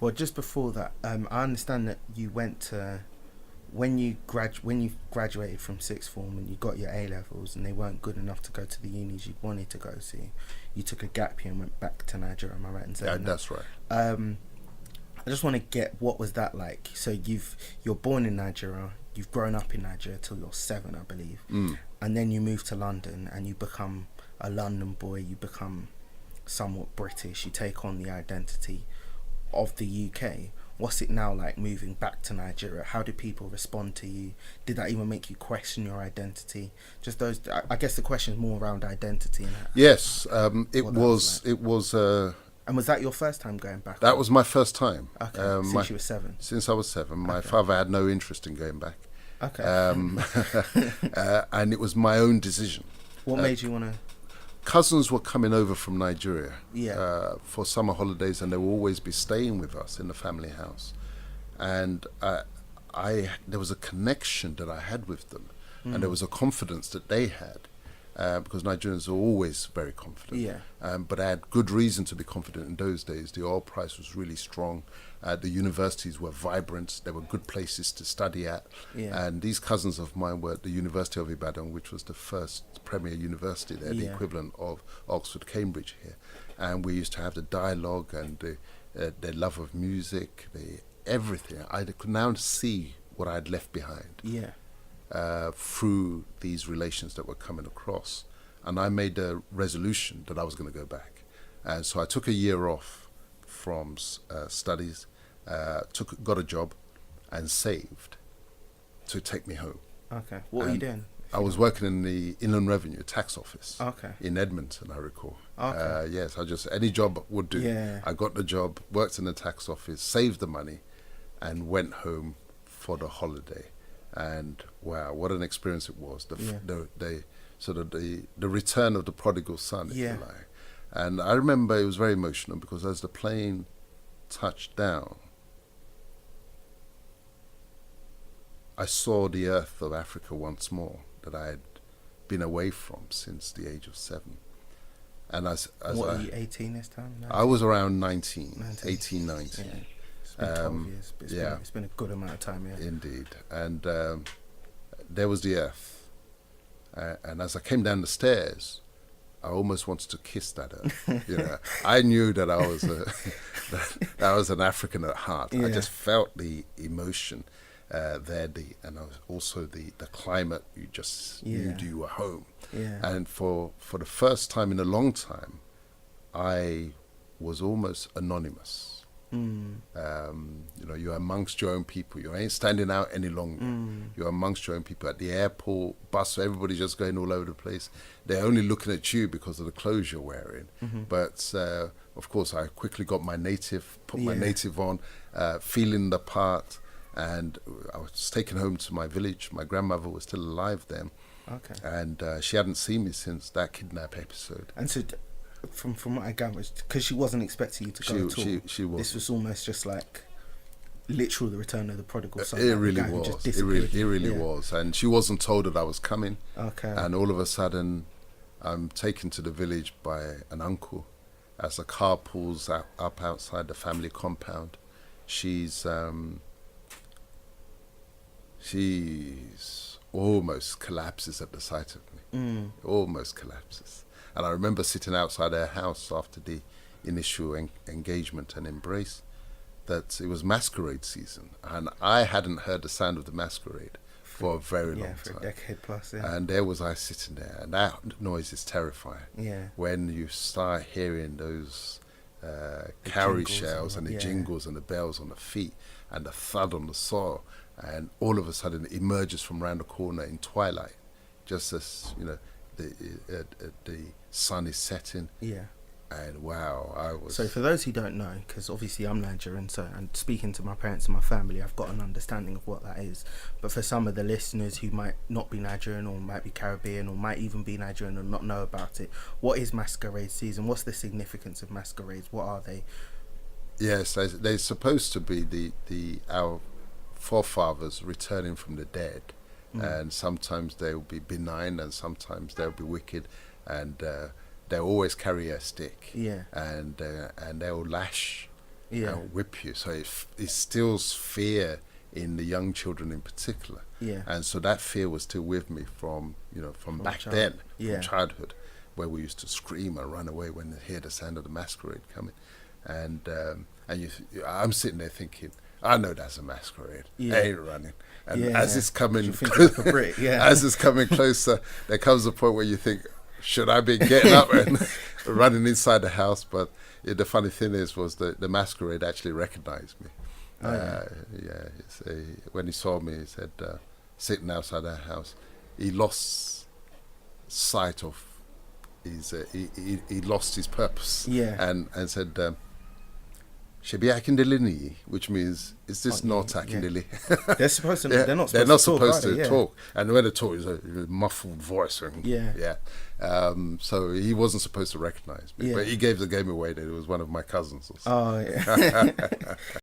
Well, just before that, I understand that you went to when you graduated from sixth form and you got your A levels and they weren't good enough to go to the unis you wanted to go to. You took a gap year and went back to Nigeria. Am I right in saying that? That's right. I just want to get what was that like. So you're born in Nigeria. You've grown up in Nigeria till you're 7, I believe, and then you move to London and you become a London boy. You become somewhat British. You take on the identity of the UK. What's it now like moving back to Nigeria? How did people respond to you? Did that even make you question your identity? Just those. I guess the question is more around identity. And yes, it was. Like. It was. And was that your first time going back? That was my first time. Okay, since you were 7. Since I was 7, my father had no interest in going back. Okay. And it was my own decision. What made you want to? Cousins were coming over from Nigeria for summer holidays, and they would always be staying with us in the family house. And there was a connection that I had with them, and there was a confidence that they had, because Nigerians are always very confident. Yeah. But I had good reason to be confident in those days. The oil price was really strong. The universities were vibrant. There were good places to study at. Yeah. And these cousins of mine were at the University of Ibadan, which was the first premier university there, the equivalent of Oxford, Cambridge here. And we used to have the dialogue and the love of music, everything. I could now see what I had left behind through these relations that were coming across. And I made a resolution that I was going to go back. And so I took a year off from studies, got a job and saved to take me home. Okay. What were you doing? I was working in the Inland Revenue Tax Office in Edmonton, I recall. Okay. Yes, any job would do. Yeah. I got the job, worked in the tax office, saved the money, and went home for the holiday. And wow, what an experience it was. The sort of the return of the prodigal son, if you like. And I remember it was very emotional because as the plane touched down, I saw the earth of Africa once more that I had been away from since the age of 7. And were you 18 this time? 19? I was around 19. 18, 19. Yeah. It's been 12 years. But it's been a good amount of time, Indeed. And there was the earth. And as I came down the stairs, I almost wanted to kiss that earth. I knew that I was that I was an African at heart. I just felt the emotion there, and also the climate. You just knew you were home. Yeah. And for the first time in a long time, I was almost anonymous. You're amongst your own people. You ain't standing out any longer. You're amongst your own people at the airport, bus. Everybody's just going all over the place. They're only looking at you because of the clothes you're wearing. But of course, I quickly got my native, put my native on, feeling the part, and I was taken home to my village. My grandmother was still alive then, and she hadn't seen me since that kidnap episode. And so, from what I gathered, because she wasn't expecting you to go at all. She was. This was almost just like literal the return of the prodigal son. It really was. It really was. And she wasn't told that I was coming. Okay. And all of a sudden, I'm taken to the village by an uncle as the car pulls up outside the family compound. She's almost collapses at the sight of me. Almost collapses. And I remember sitting outside her house after the initial engagement and embrace, that it was Masquerade season. And I hadn't heard the sound of the Masquerade for a very long time. For a decade plus, And there was I sitting there. And that noise is terrifying. Yeah. When you start hearing those cowrie shells and the jingles and the bells on the feet and the thud on the soil. And all of a sudden it emerges from around the corner in twilight, just as, the sun is setting. Yeah. And wow, I was... So for those who don't know, because obviously I'm Nigerian, and speaking to my parents and my family, I've got an understanding of what that is. But for some of the listeners who might not be Nigerian or might be Caribbean or might even be Nigerian and not know about it, what is Masquerade season? What's the significance of masquerades? What are they? Yes, they're supposed to be our forefathers returning from the dead. And sometimes they'll be benign and sometimes they'll be wicked, and they'll always carry a stick. Yeah. And they'll lash and whip you. So it instills fear in the young children in particular. Yeah. And so that fear was still with me from back then, from childhood, where we used to scream and run away when they hear the sound of the masquerade coming. And I'm sitting there thinking, I know that's a masquerade. I ain't running. And as it's coming, as it's coming closer, there comes a point where you think, should I be getting up and running inside the house? But the funny thing was that the masquerade actually recognized me. When he saw me, he said, sitting outside our house, he lost sight of his, he lost his purpose. And said, Shebi Akindele, which means, is this not Akindele? They're supposed to. They're not supposed to talk. And when they talk, it's a muffled voice. And, so he wasn't supposed to recognize me, but he gave the game away that it was one of my cousins. Or something.